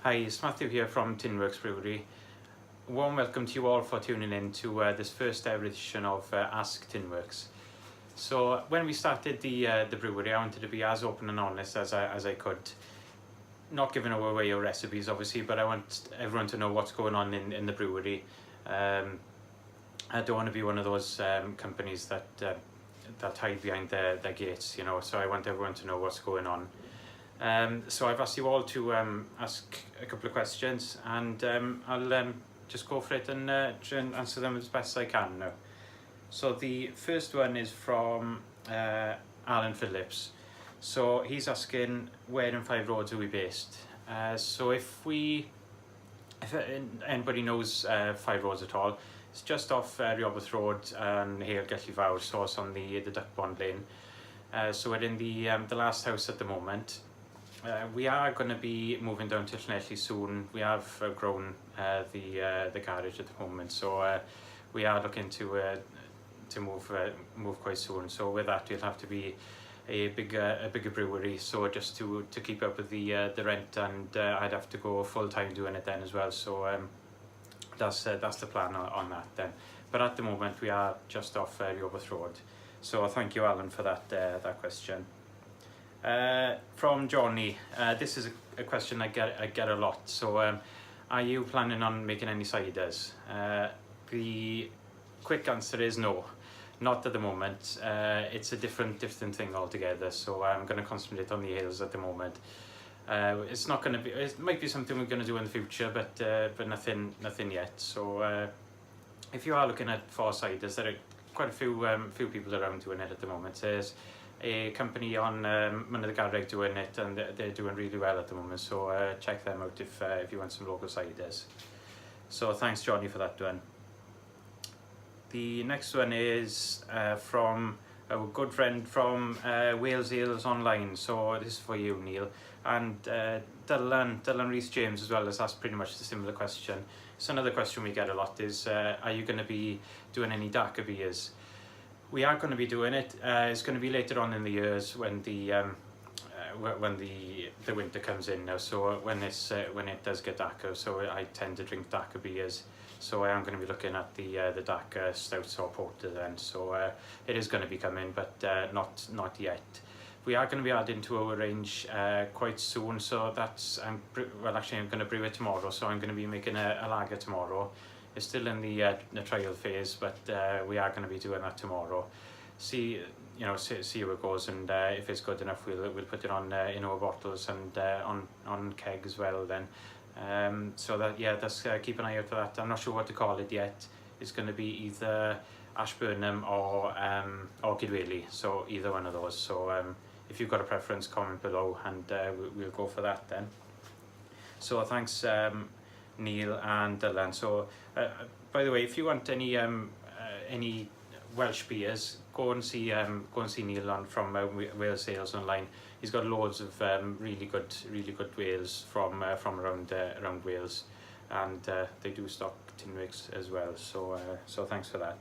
Hi, it's Matthew here from Tinworks Brewery. Warm welcome to you all for tuning in to this first ever edition of Ask Tinworks. So when we started the brewery, I wanted to be as open and honest as I could. Not giving away your recipes, obviously, but I want everyone to know what's going on in the brewery. I don't want to be one of those companies that hide behind their gates, you know. So I want everyone to know what's going on. So I've asked you all to ask a couple of questions, and I'll just go for it and try and answer them as best I can now. So the first one is from Alan Phillips. So he's asking, where in Five Roads are we based? So if anybody knows Five Roads at all, it's just off Riobath Road and Hale Gelli Fawr, so it's on the Duck Pond Lane. So we're in the last house at the moment. We are going to be moving down to Llanelli soon. We have grown the garage at the moment, so we are looking to move quite soon. So with that, it'll have to be a bigger brewery. So just to keep up with the rent, and I'd have to go full time doing it then as well. So that's the plan on that then. But at the moment, we are just off Riobath Road. So thank you, Alan, for that question. From Johnny, this is a question I get a lot. So are you planning on making any ciders? The quick answer is no, not at the moment. It's a different thing altogether, so I'm going to concentrate on the ales at the moment. It's not going to be, it might be something we're going to do in the future, but nothing yet. So if you are looking for ciders, there are quite a few people around doing it at the moment. There's a company on Garreg doing it, and they're doing really well at the moment, so check them out if you want some local ciders. So thanks, Johnny, for that one. The next one is from a good friend from Wales Ales Online. So this is for you, Neil, and Dylan Rees James as well, as that's pretty much the similar question. So another question we get a lot is, are you going to be doing any darker beers? We are going to be doing it. It's going to be later on in the years when the winter comes in now. So when it does get darker, so I tend to drink darker beers. So I am going to be looking at the darker stouts or porter then. So it is going to be coming, but not yet. We are going to be adding to our range quite soon. So that's I'm going to brew it tomorrow. So I'm going to be making a lager tomorrow. It's still in the trial phase, but we are going to be doing that tomorrow. See how it goes, and if it's good enough, we'll put it on in our bottles and on keg as well then. So that's keep an eye out for that. I'm not sure what to call it yet. It's going to be either Ashburnham or Kidwelly, so either one of those. So if you've got a preference, comment below, and we'll go for that then. So thanks, Neil and Dylan. So by the way, if you want any Welsh beers, go and see Neil from Wales Ales Online. He's got loads of really good Wales from around Wales, and they do stock Tinworks as well. So thanks for that.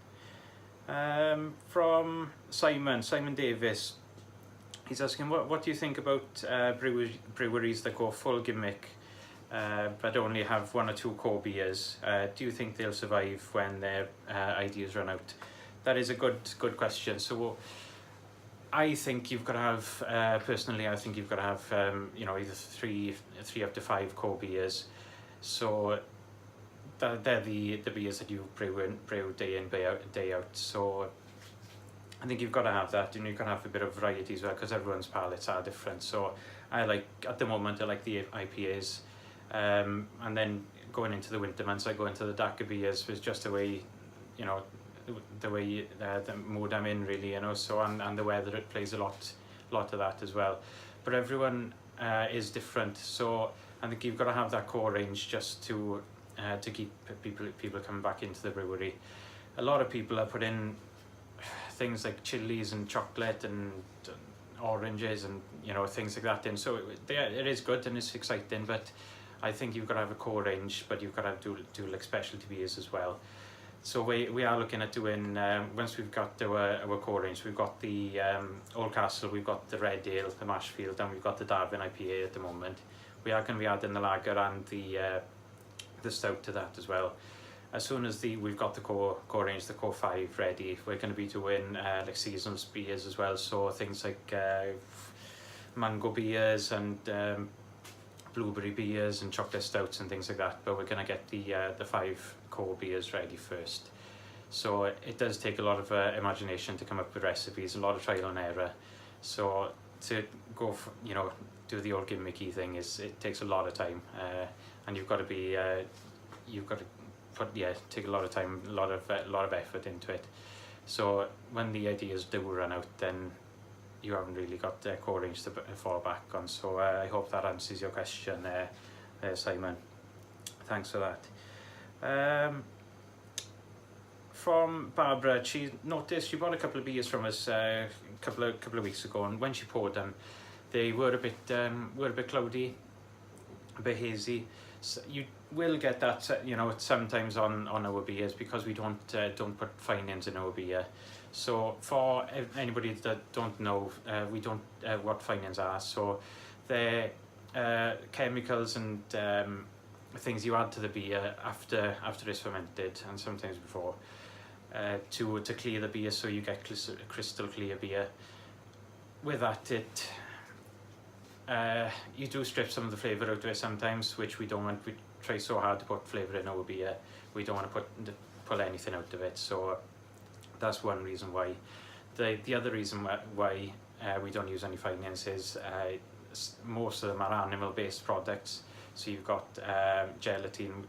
From Simon Davis, he's asking, what do you think about breweries that go full gimmick but only have one or two core beers? Do you think they'll survive when their ideas run out? That is a good question. So I think you've got to have, personally, I think you've got to have either three up to five core beers. So they're the beers that you brew day in, day out. So I think you've got to have that, and you've got to have a bit of variety as well, because everyone's palates are different. So at the moment I like the IPAs. And then going into the winter months, I go into the darker beers, was just the way, the mood I'm in, really, so and the weather, it plays a lot of that as well. But everyone is different, so I think you've got to have that core range just to keep people coming back into the brewery. A lot of people are put in things like chilies and chocolate and oranges and things like that in, so it is good and it's exciting, but I think you've got to have a core range, but you've got to do like specialty beers as well. So we are looking at doing, once we've got our core range, we've got the Oldcastle, we've got the Red Ale, the Mashfield, and we've got the Darwin IPA at the moment. we are going to be adding the lager and the stout to that as well. As soon as we've got the core range, the core 5 ready, we're going to be doing like seasonal beers as well. So things like mango beers and blueberry beers and chocolate stouts and things like that. But we're going to get the 5 core beers ready first. So it does take a lot of imagination to come up with recipes, a lot of trial and error. So to go for, do the old gimmicky thing it takes a lot of time, and you've got to take a lot of time, a lot of effort into it. So when the ideas do run out, then you haven't really got core range to fall back on. So I hope that answers your question, Simon. Thanks for that. From Barbara, she noticed she bought a couple of beers from us a couple of weeks ago, and when she poured them, they were a bit cloudy, a bit hazy. So you will get that, sometimes on our beers, because we don't put finings in our beer. So for anybody that don't know, we don't what finings are. So they're chemicals and things you add to the beer after it's fermented, and sometimes before, to clear the beer, so you get crystal clear beer. With that, you do strip some of the flavour out of it sometimes, which we don't want. We try so hard to put flavour in our beer, we don't want to pull anything out of it. So that's one reason why. The other reason why we don't use any finance is most of them are animal-based products. So you've got gelatin.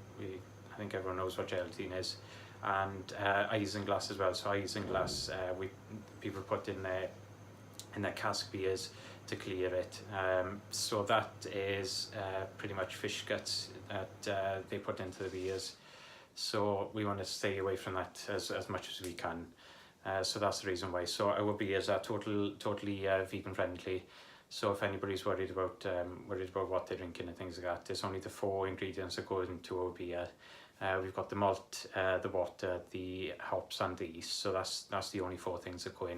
I think everyone knows what gelatin is, and isinglass as well. So isinglass, people put in their cask beers to clear it. So that is pretty much fish guts that they put into the beers. So we want to stay away from that as much as we can. So that's the reason why. So our beers are totally vegan friendly. So if anybody's worried about what they're drinking and things like that, there's only the 4 ingredients that go into our beer. We've got the malt, the water, the hops, and the yeast. So that's the only 4 things that go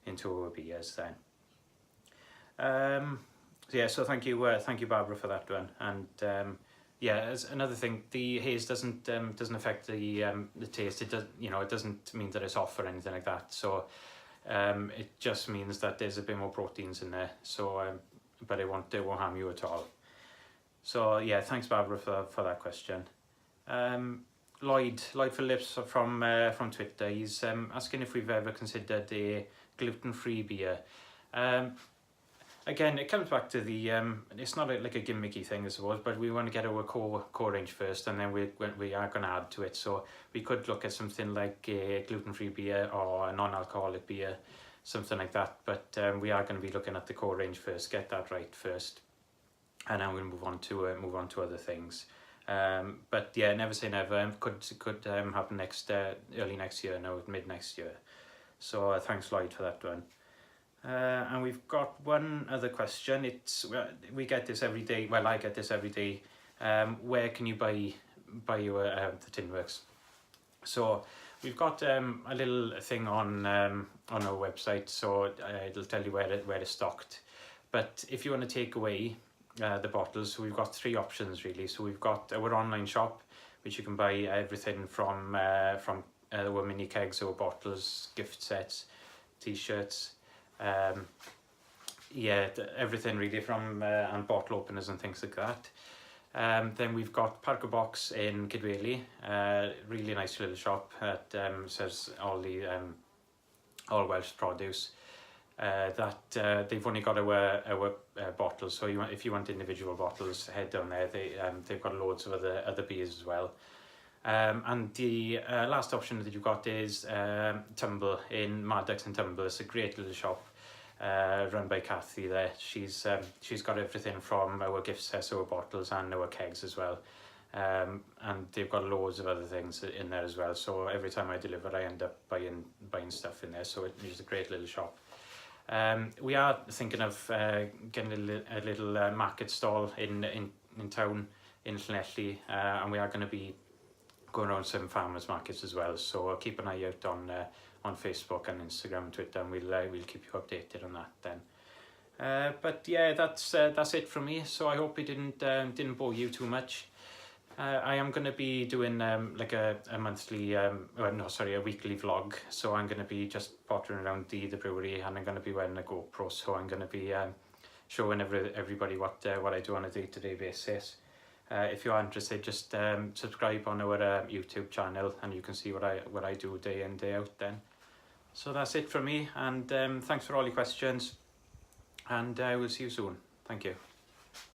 into our beers then. So thank you, Barbara, for that one. And as another thing, the haze doesn't affect the taste. It does, it doesn't mean that it's off or anything like that. So it just means that there's a bit more proteins in there. So but it won't harm you at all. So yeah, thanks, Barbara, for that question. Lloyd Phillips from Twitter, he's asking if we've ever considered a gluten-free beer. Again, it comes back to the it's not like a gimmicky thing, I suppose, but we want to get our core range first, and then we are going to add to it. So we could look at something like a gluten-free beer or a non-alcoholic beer, something like that. But we are going to be looking at the core range first, get that right first, and then we'll move on to other things. But yeah, never say never. Could happen early next year, no, mid next year. So thanks, Lloyd, for that one. And we've got one other question. We get this every day. Well, I get this every day. Where can you buy your the Tinworks? So we've got a little thing on our website. So it'll tell you where it's stocked. But if you want to take away the bottles, so we've got 3 options really. So we've got our online shop, which you can buy everything from our mini kegs, our bottles, gift sets, t-shirts. Everything really from and bottle openers and things like that. Then we've got Parker Box in Kidwelly, really nice little shop that sells all all Welsh produce. They've only got our bottles, so if you want individual bottles, head down there. They've got loads of other beers as well. And the last option that you've got is Tumble in Maddox and Tumble. It's a great little shop run by Kathy there. She's got everything from our gift sets, our bottles, and our kegs as well. And they've got loads of other things in there as well. So every time I deliver, I end up buying stuff in there. So it's a great little shop. We are thinking of getting a little market stall in town in Llanelli, and we are going to be going around some farmers markets as well. So keep an eye out on Facebook and Instagram and Twitter, and we'll keep you updated on that then. But yeah, that's it from me. So I hope it didn't bore you too much. I am going to be doing like a monthly, no, sorry, a weekly vlog. So I'm going to be just pottering around the brewery, and I'm going to be wearing a GoPro. So I'm going to be showing everybody what I do on a day-to-day basis. If you are interested, just subscribe on our YouTube channel, and you can see what I do day in, day out then. So that's it from me, and thanks for all your questions, and we'll see you soon. Thank you.